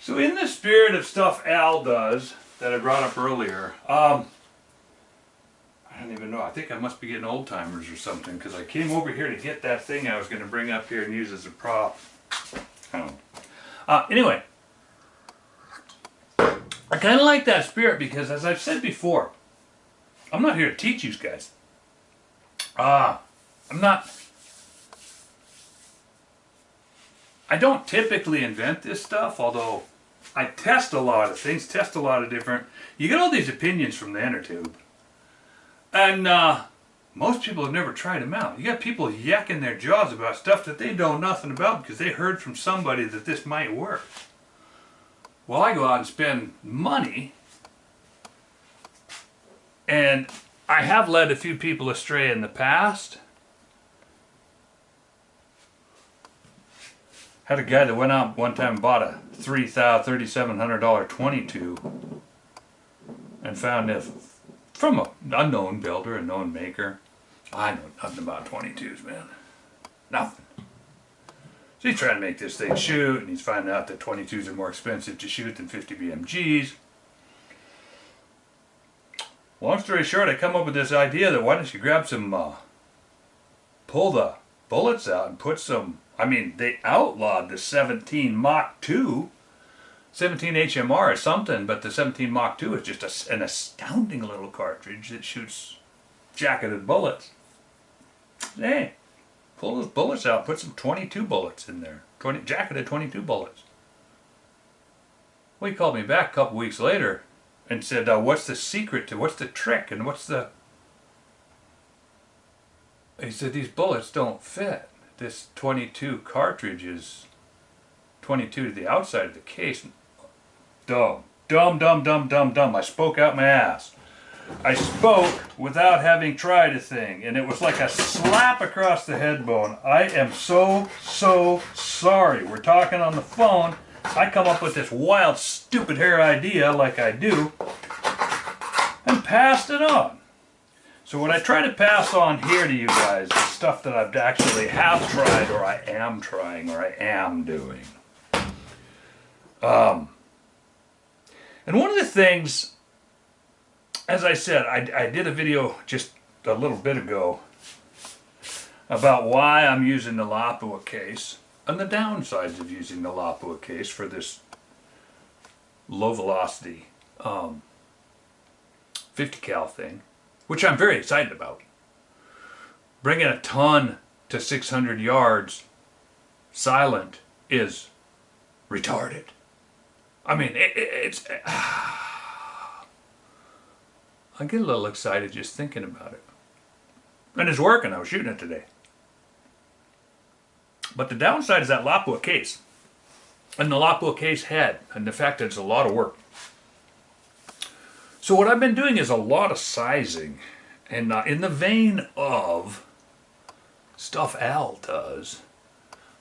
So in the spirit of stuff Al does that I brought up earlier, I don't even know. I think I must be getting old timers or something, because I came over here to get that thing I was going to bring up here and use as a prop. I don't know. Anyway, I kind of like that spirit because, as I've said before, I'm not here to teach you guys. I don't typically invent this stuff, although I test a lot of things, test a lot of different... You get all these opinions from the inner tube. And most people have never tried them out. You got people yakking their jaws about stuff that they know nothing about because they heard from somebody that this might work. Well, I go out and spend money, and I have led a few people astray in the past. Had a guy that went out one time and bought a $3,700 22 and found it from an unknown builder, a known maker. I know nothing about 22s, man. Nothing. So he's trying to make this thing shoot, and he's finding out that 22s are more expensive to shoot than 50 BMGs. Long story short, I come up with this idea that why don't you grab some, pull the bullets out and put some, I mean, they outlawed the 17 Mach 2, 17 HMR or something, but the 17 Mach 2 is just an astounding little cartridge that shoots jacketed bullets. Hey, pull those bullets out, put some 22 bullets in there, jacketed 22 bullets. Well, he called me back a couple weeks later and said, what's the secret to, what's the trick, and what's the... He said, these bullets don't fit. This 22 cartridge is 22 to the outside of the case. Dumb. I spoke out my ass. I spoke without having tried a thing, and it was like a slap across the head bone. I am so sorry. We're talking on the phone. I come up with this wild, stupid hair idea like I do, and passed it on. So what I try to pass on here to you guys is stuff that I've actually have tried, or I am trying, or I am doing. And one of the things, as I said, I did a video just a little bit ago about why I'm using the Lapua case and the downsides of using the Lapua case for this low velocity 50 cal thing, which I'm very excited about. Bringing a ton to 600 yards silent is retarded. I mean, I get a little excited just thinking about it. And it's working. I was shooting it today. But the downside is that Lapua case. And the Lapua case head. And the fact that it's a lot of work. So what I've been doing is a lot of sizing. And in the vein of stuff Al does,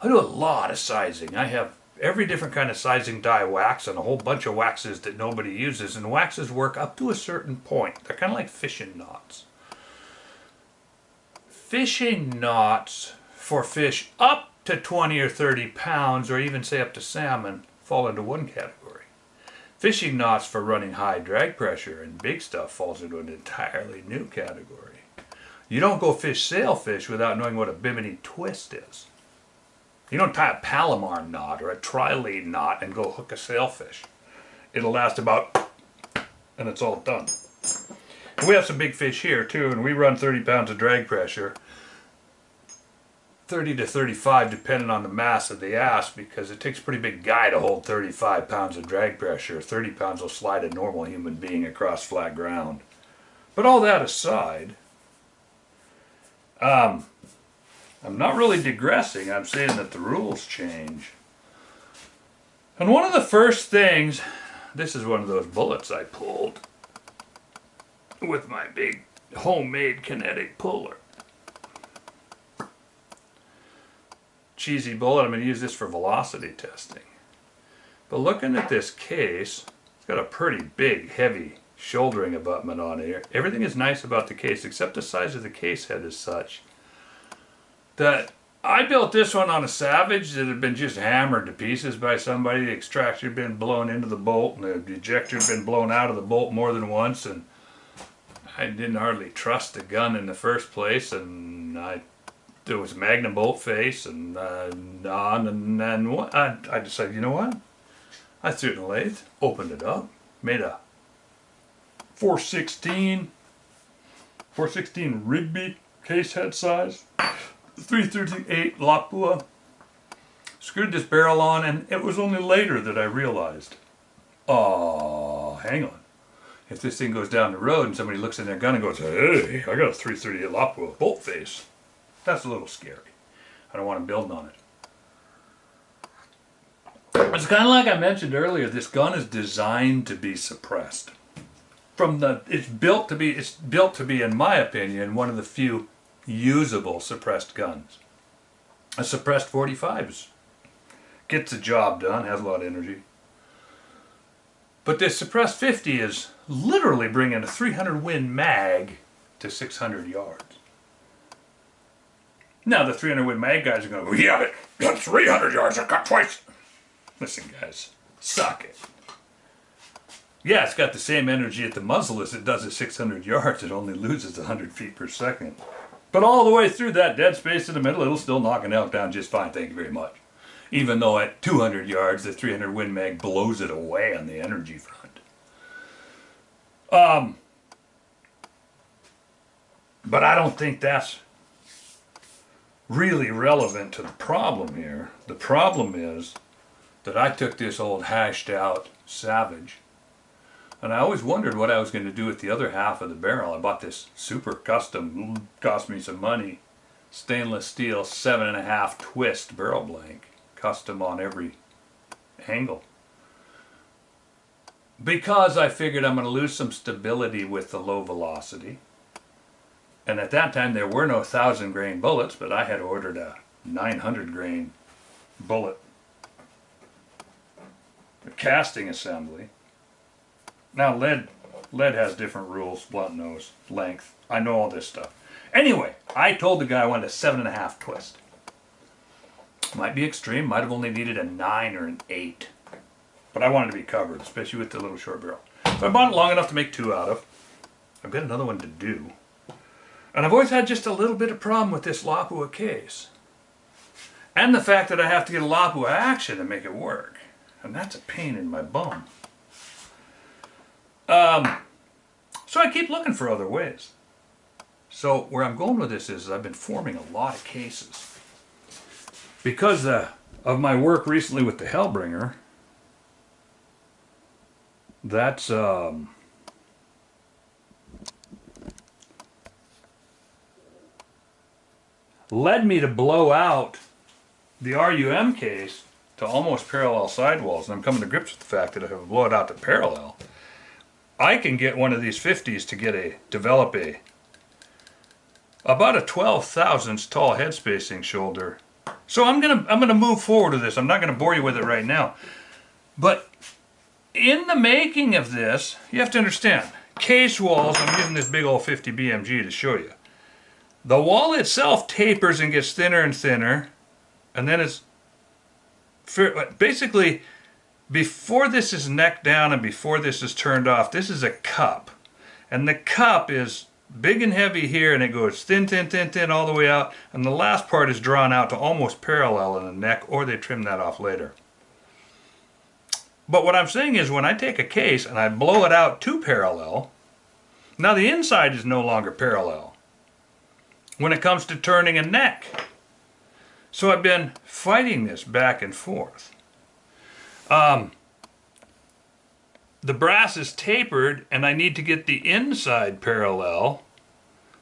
I do a lot of sizing. I have every different kind of sizing die wax and a whole bunch of waxes that nobody uses. And waxes work up to a certain point. They're kind of like fishing knots. Fishing knots for fish up to 20 or 30 pounds, or even say up to salmon, fall into one category. Fishing knots for running high drag pressure and big stuff falls into an entirely new category. You don't go fish sailfish without knowing what a bimini twist is. You don't tie a Palomar knot or a trilene knot and go hook a sailfish. It'll last about, and it's all done. And we have some big fish here too, and we run 30 pounds of drag pressure. 30 to 35 depending on the mass of the ass, because it takes a pretty big guy to hold 35 pounds of drag pressure. 30 pounds will slide a normal human being across flat ground. But all that aside, I'm not really digressing. I'm saying that the rules change. And one of the first things, this is one of those bullets I pulled with my big homemade kinetic puller. Cheesy bullet. I'm going to use this for velocity testing. But looking at this case, it's got a pretty big, heavy shouldering abutment on it. Everything is nice about the case, except the size of the case head is such that I built this one on a Savage that had been just hammered to pieces by somebody. The extractor had been blown into the bolt and the ejector had been blown out of the bolt more than once, and I didn't hardly trust the gun in the first place, and there was a Magnum bolt face, and I decided, you know what? I threw it in the lathe, opened it up, made a 416 Rigby case head size, 338 Lapua, screwed this barrel on, and it was only later that I realized, oh, hang on. If this thing goes down the road and somebody looks in their gun and goes, hey, I got a 338 Lapua bolt face, that's a little scary. I don't want to build on it. It's kind of like I mentioned earlier, this gun is designed to be suppressed. It's built to be, in my opinion, one of the few usable suppressed guns. A suppressed 45 gets the job done, has a lot of energy. But this suppressed 50 is literally bringing a 300 Win mag to 600 yards. Now the 300 Win mag guys are going to go, yeah, but got 300 yards, I got twice. Listen guys, suck it. Yeah, it's got the same energy at the muzzle as it does at 600 yards. It only loses 100 feet per second. But all the way through that dead space in the middle, it'll still knock an elk down just fine, thank you very much. Even though at 200 yards, the 300 Win mag blows it away on the energy front. But I don't think that's really relevant to the problem here. The problem is that I took this old hashed out Savage, and I always wondered what I was going to do with the other half of the barrel. I bought this super custom, cost me some money, stainless steel 7.5 twist barrel blank, custom on every angle. Because I figured I'm going to lose some stability with the low velocity. And at that time there were no 1,000 grain bullets, but I had ordered a 900 grain bullet, a casting assembly. Now lead has different rules, blunt nose, length. I know all this stuff. Anyway, I told the guy I wanted a 7.5 twist. Might be extreme, might have only needed a 9 or an 8. But I wanted to be covered, especially with the little short barrel. So I bought it long enough to make 2 out of. I've got another one to do. And I've always had just a little bit of problem with this Lapua case. And the fact that I have to get a Lapua action to make it work. And that's a pain in my bum. So I keep looking for other ways. So where I'm going with this is I've been forming a lot of cases. Because of my work recently with the Hellbringer, that's led me to blow out the RUM case to almost parallel sidewalls, and I'm coming to grips with the fact that if I blow it out to parallel, I can get one of these 50s to develop about a 12 thousandths tall head spacing shoulder. So I'm gonna move forward with this. I'm not gonna bore you with it right now, but in the making of this, you have to understand case walls. I'm using this big old 50 BMG to show you. The wall itself tapers and gets thinner and thinner, and then it's basically, before this is necked down and before this is turned off, this is a cup. And the cup is big and heavy here, and it goes thin, thin, thin, thin all the way out, and the last part is drawn out to almost parallel in the neck, or they trim that off later. But what I'm saying is when I take a case and I blow it out to parallel, now the inside is no longer parallel when it comes to turning a neck. So I've been fighting this back and forth. The brass is tapered and I need to get the inside parallel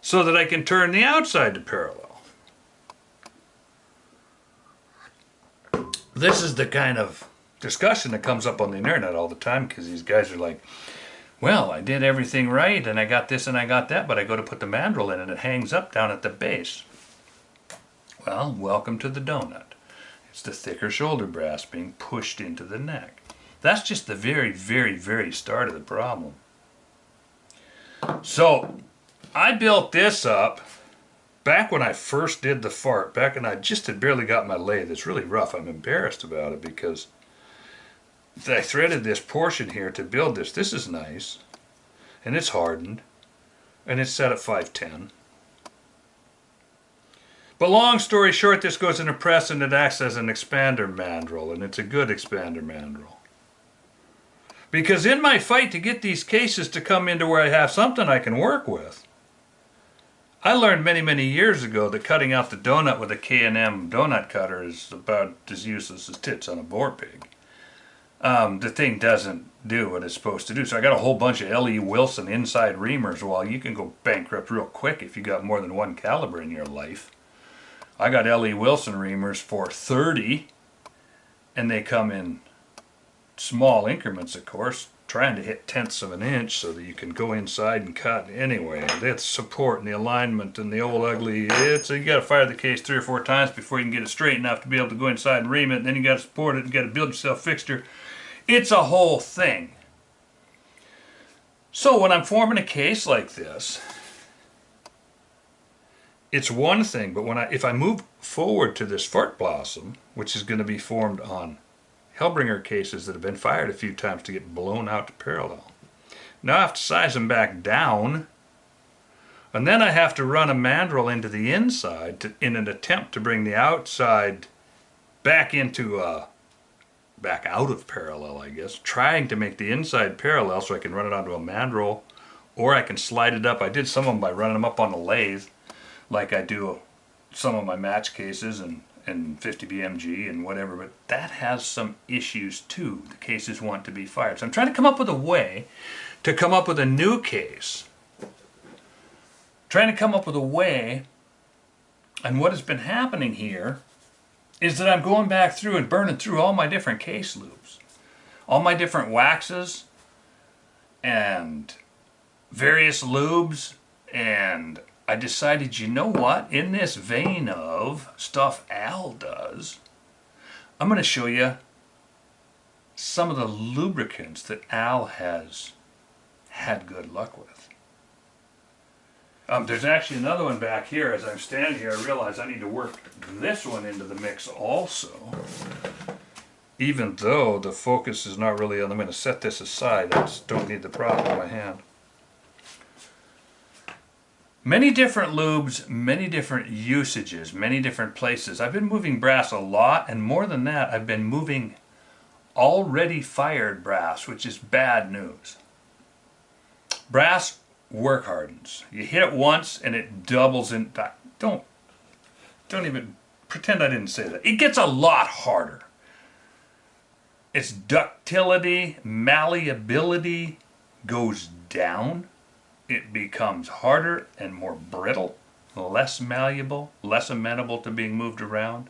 so that I can turn the outside to parallel. This is the kind of discussion that comes up on the internet all the time, because these guys are like, well, I did everything right and I got this and I got that, but I go to put the mandrel in and it hangs up down at the base. Well, welcome to the donut. It's the thicker shoulder brass being pushed into the neck. That's just the very, very, very start of the problem. So I built this up back when I first did the fart, back when I just had barely got my lathe, it's really rough. I'm embarrassed about it because I threaded this portion here to build this. This is nice, and it's hardened, and it's set at 510. But long story short, this goes in a press and it acts as an expander mandrel, and it's a good expander mandrel. Because in my fight to get these cases to come into where I have something I can work with, I learned many, many years ago that cutting out the donut with a K&M donut cutter is about as useless as tits on a boar pig. The thing doesn't do what it's supposed to do. So I got a whole bunch of L.E. Wilson inside reamers. Well, you can go bankrupt real quick if you got more than one caliber in your life. I got L.E. Wilson reamers for 30, and they come in small increments, of course, trying to hit tenths of an inch so that you can go inside and cut. Anyway, that's support and the alignment and the old ugly. You got to fire the case 3 or 4 times before you can get it straight enough to be able to go inside and ream it. And then you got to support it and got to build yourself a fixture. It's a whole thing. So when I'm forming a case like this, it's one thing, but if I move forward to this fart blossom, which is going to be formed on Hellbringer cases that have been fired a few times to get blown out to parallel. Now I have to size them back down, and then I have to run a mandrel into the inside in an attempt to bring the outside back out of parallel, I guess, trying to make the inside parallel so I can run it onto a mandrel, or I can slide it up. I did some of them by running them up on the lathe, like I do some of my match cases and 50 BMG and whatever, but that has some issues too. The cases want to be fired. So I'm trying to come up with a way to come up with a new case. Trying to come up with a way, and what has been happening here is that I'm going back through and burning through all my different case lubes, all my different waxes and various lubes, and I decided, you know what, in this vein of stuff Al does, I'm going to show you some of the lubricants that Al has had good luck with. There's actually another one back here. As I'm standing here, I realize I need to work this one into the mix also. Even though the focus is not really on, I'm going to set this aside. I just don't need the prop in my hand. Many different lubes, many different usages, many different places. I've been moving brass a lot, and more than that, I've been moving already fired brass, which is bad news. Brass work hardens. You hit it once and it doubles in. Don't even pretend I didn't say that. It gets a lot harder. Its ductility, malleability goes down. It becomes harder and more brittle, less malleable, less amenable to being moved around.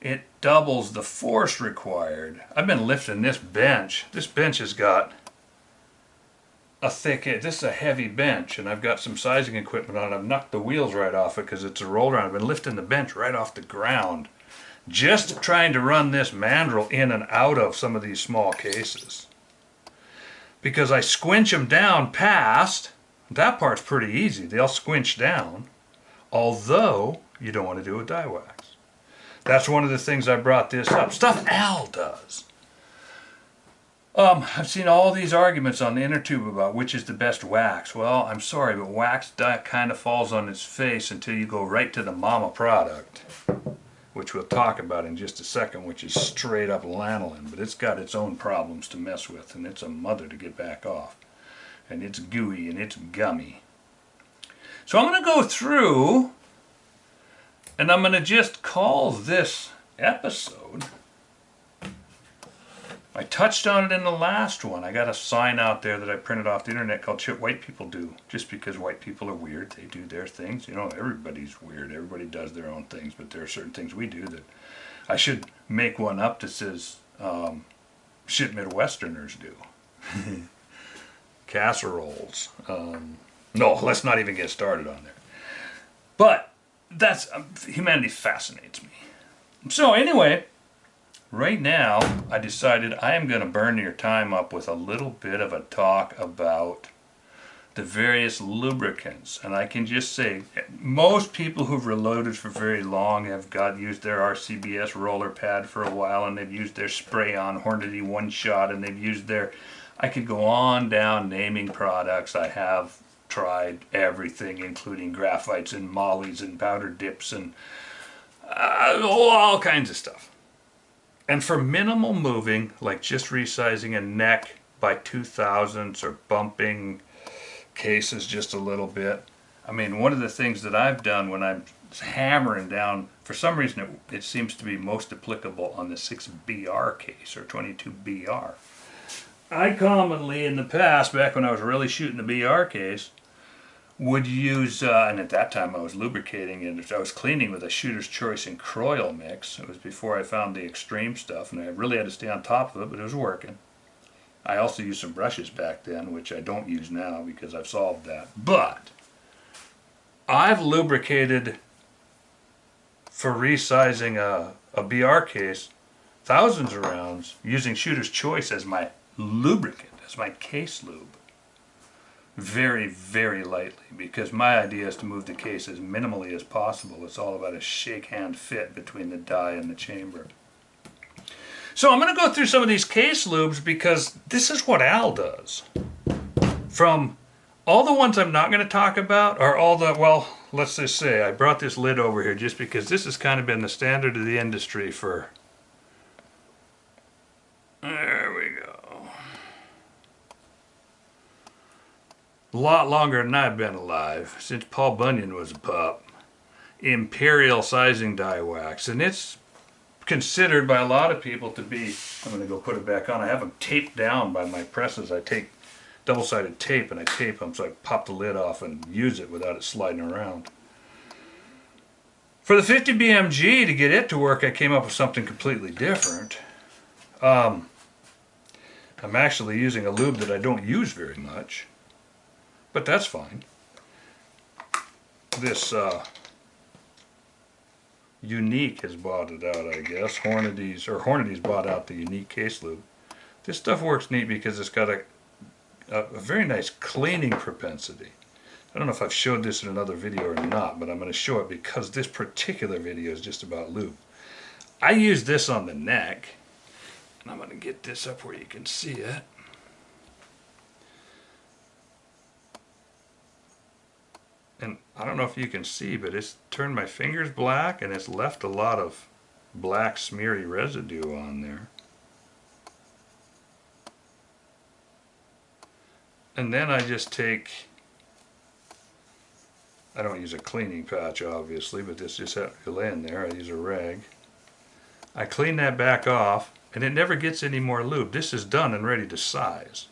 It doubles the force required. I've been lifting this bench. This bench has got a thick edge. This is a heavy bench, and I've got some sizing equipment on it. I've knocked the wheels right off it because it's a roll around. I've been lifting the bench right off the ground, just trying to run this mandrel in and out of some of these small cases. Because I squinch them down past. That part's pretty easy. They'll squinch down, although you don't want to do it with dye wax. That's one of the things I brought this up. Stuff Al does. I've seen all these arguments on the inner tube about which is the best wax. Well, I'm sorry, but wax dye kind of falls on its face until you go right to the mama product, which we'll talk about in just a second, which is straight up lanolin. But it's got its own problems to mess with, and it's a mother to get back off. And it's gooey and it's gummy. So I'm going to go through and I'm going to just call this episode. I touched on it in the last one. I got a sign out there that I printed off the internet called Shit White People Do. Just because white people are weird, they do their things. You know, everybody's weird. Everybody does their own things, but there are certain things we do that I should make one up that says shit Midwesterners do. Casseroles. No, let's not even get started on there. But that's humanity fascinates me. So anyway, right now I decided I am going to burn your time up with a little bit of a talk about the various lubricants. And I can just say, most people who've reloaded for very long have used their RCBS roller pad for a while, and they've used their spray-on Hornady one-shot, and they've used their, I could go on down naming products. I have tried everything, including graphites and mollies and powder dips and all kinds of stuff. And for minimal moving, like just resizing a neck by 2000s or bumping cases just a little bit. I mean, one of the things that I've done when I'm hammering down, for some reason it seems to be most applicable on the 6BR case or 22BR. I commonly in the past, back when I was really shooting the BR case, would use, and at that time I was lubricating it, I was cleaning with a Shooter's Choice and Croyle mix. It was before I found the extreme stuff, and I really had to stay on top of it, but it was working. I also used some brushes back then, which I don't use now because I've solved that. But I've lubricated for resizing a BR case thousands of rounds using Shooter's Choice as my lubricant, as my case lube. Very, very lightly, because my idea is to move the case as minimally as possible. It's all about a shake hand fit between the die and the chamber. So I'm going to go through some of these case lubes because this is what Al does. From all the ones I'm not going to talk about are all the, well, let's just say I brought this lid over here just because this has kind of been the standard of the industry for, there we go, a lot longer than I've been alive, since Paul Bunyan was a pup. Imperial sizing die wax, and it's considered by a lot of people to be, I'm going to go put it back on. I have them taped down by my presses. I take double-sided tape and I tape them so I pop the lid off and use it without it sliding around. For the 50 BMG, to get it to work, I came up with something completely different. I'm actually using a lube that I don't use very much, but that's fine. This Unique has bought it out, I guess. Hornady's bought out the Unique case lube. This stuff works neat because it's got a very nice cleaning propensity. I don't know if I've showed this in another video or not, but I'm going to show it because this particular video is just about lube. I use this on the neck, and I'm going to get this up where you can see it. And I don't know if you can see, but it's turned my fingers black and it's left a lot of black smeary residue on there. And then I just take, I don't use a cleaning patch obviously, but this just has to lay in there. I use a rag. I clean that back off and it never gets any more lube. This is done and ready to size.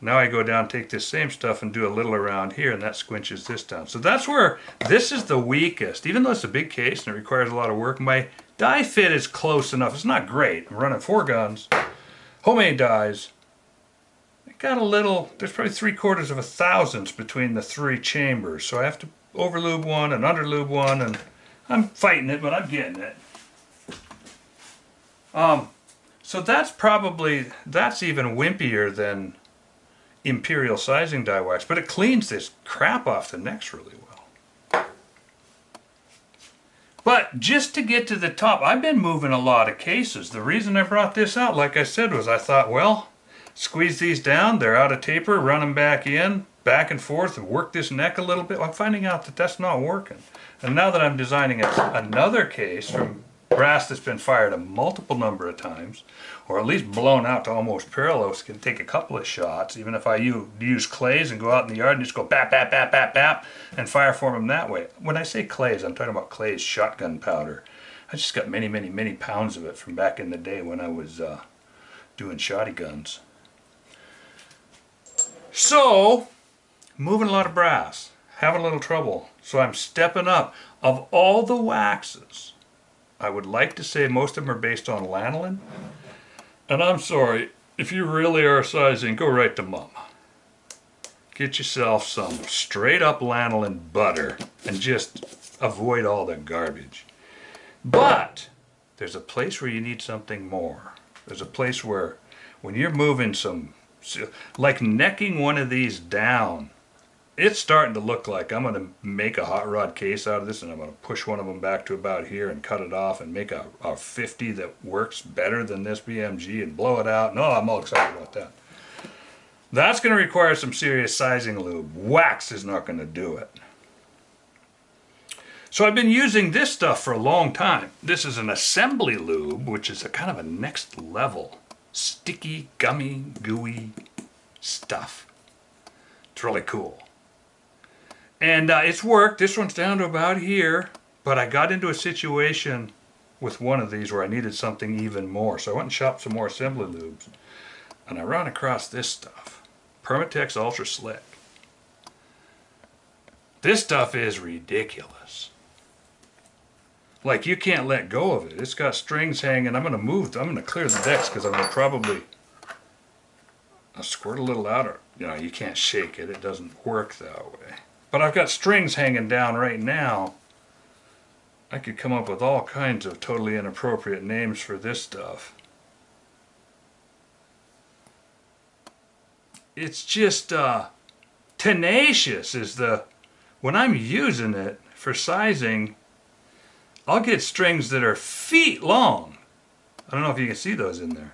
Now I go down, take this same stuff and do a little around here, and that squinches this down. So that's where this is the weakest. Even though it's a big case and it requires a lot of work, my die fit is close enough. It's not great. I'm running 4 guns, homemade dies. I got a little, there's probably 3/4 of a thousandths between the 3 chambers. So I have to over lube one and under lube one, and I'm fighting it, but I'm getting it. So that's even wimpier than Imperial sizing die wax, but it cleans this crap off the necks really well. But just to get to the top, I've been moving a lot of cases. The reason I brought this out, like I said, was I thought, well, squeeze these down, they're out of taper, run them back in, back and forth, and work this neck a little bit. I'm finding out that that's not working. And now that I'm designing another case from brass that's been fired a multiple number of times, or at least blown out to almost parallel, so can take a couple of shots, even if I use clays and go out in the yard and just go bap, bap, bap, bap, bap, and fire form them that way. When I say clays, I'm talking about Clay's shotgun powder. I just got many, many, many pounds of it from back in the day when I was doing shotty guns. So, moving a lot of brass, having a little trouble, so I'm stepping up. Of all the waxes, I would like to say most of them are based on lanolin. And I'm sorry, if you really are sizing, go right to Mama. Get yourself some straight up lanolin butter and just avoid all the garbage. But there's a place where you need something more. There's a place where when you're moving some like necking one of these down. It's starting to look like I'm going to make a hot rod case out of this, and I'm going to push one of them back to about here and cut it off and make a 50 that works better than this BMG and blow it out. No, I'm all excited about that. That's going to require some serious sizing lube. Wax is not going to do it. So I've been using this stuff for a long time. This is an assembly lube, which is a kind of a next level sticky, gummy, gooey stuff. It's really cool. And it's worked. This one's down to about here, but I got into a situation with one of these where I needed something even more. So I went and shopped some more assembly lubes, and I ran across this stuff. Permatex Ultra Slick. This stuff is ridiculous. Like, you can't let go of it. It's got strings hanging. I'm going to clear the decks because I'm going to I'll squirt a little out. Or, you can't shake it. It doesn't work that way. But I've got strings hanging down right now. I could come up with all kinds of totally inappropriate names for this stuff. It's just tenacious when I'm using it for sizing, I'll get strings that are feet long. I don't know if you can see those in there.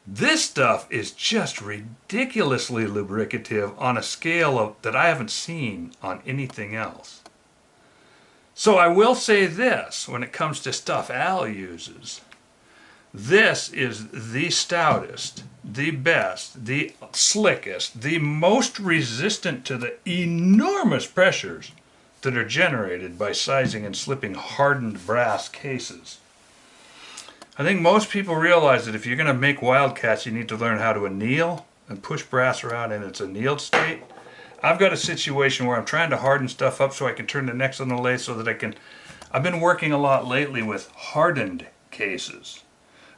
This stuff is just ridiculously lubricative on a scale that I haven't seen on anything else. So I will say this, when it comes to stuff Al uses, this is the stoutest, the best, the slickest, the most resistant to the enormous pressures that are generated by sizing and slipping hardened brass cases. I think most people realize that if you're going to make wildcats, you need to learn how to anneal and push brass around in its annealed state. I've got a situation where I'm trying to harden stuff up so I can turn the necks on the lathe so that I've been working a lot lately with hardened cases,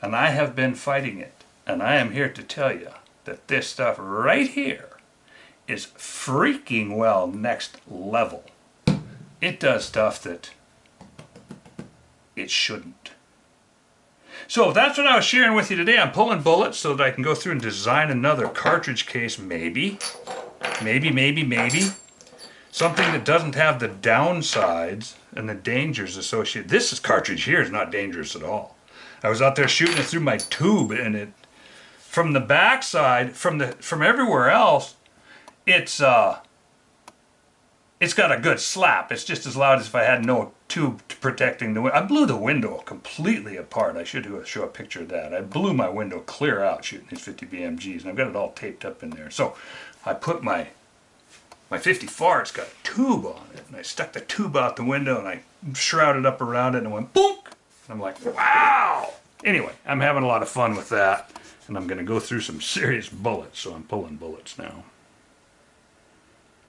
and I have been fighting it. And I am here to tell you that this stuff right here is freaking well next level. It does stuff that it shouldn't. So that's what I was sharing with you today. I'm pulling bullets so that I can go through and design another cartridge case, maybe. Something that doesn't have the downsides and the dangers associated. This cartridge here is not dangerous at all. I was out there shooting it through my tube, and it, from the backside, from everywhere else, it's got a good slap. It's just as loud as if I had no tube protecting the window. I blew the window completely apart. I should show a picture of that. I blew my window clear out shooting these 50 BMGs, and I've got it all taped up in there. So I put my 50 fart's got a tube on it, and I stuck the tube out the window, and I shrouded up around it, and it went boonk. And I'm like, wow! Anyway, I'm having a lot of fun with that, and I'm going to go through some serious bullets, so I'm pulling bullets now.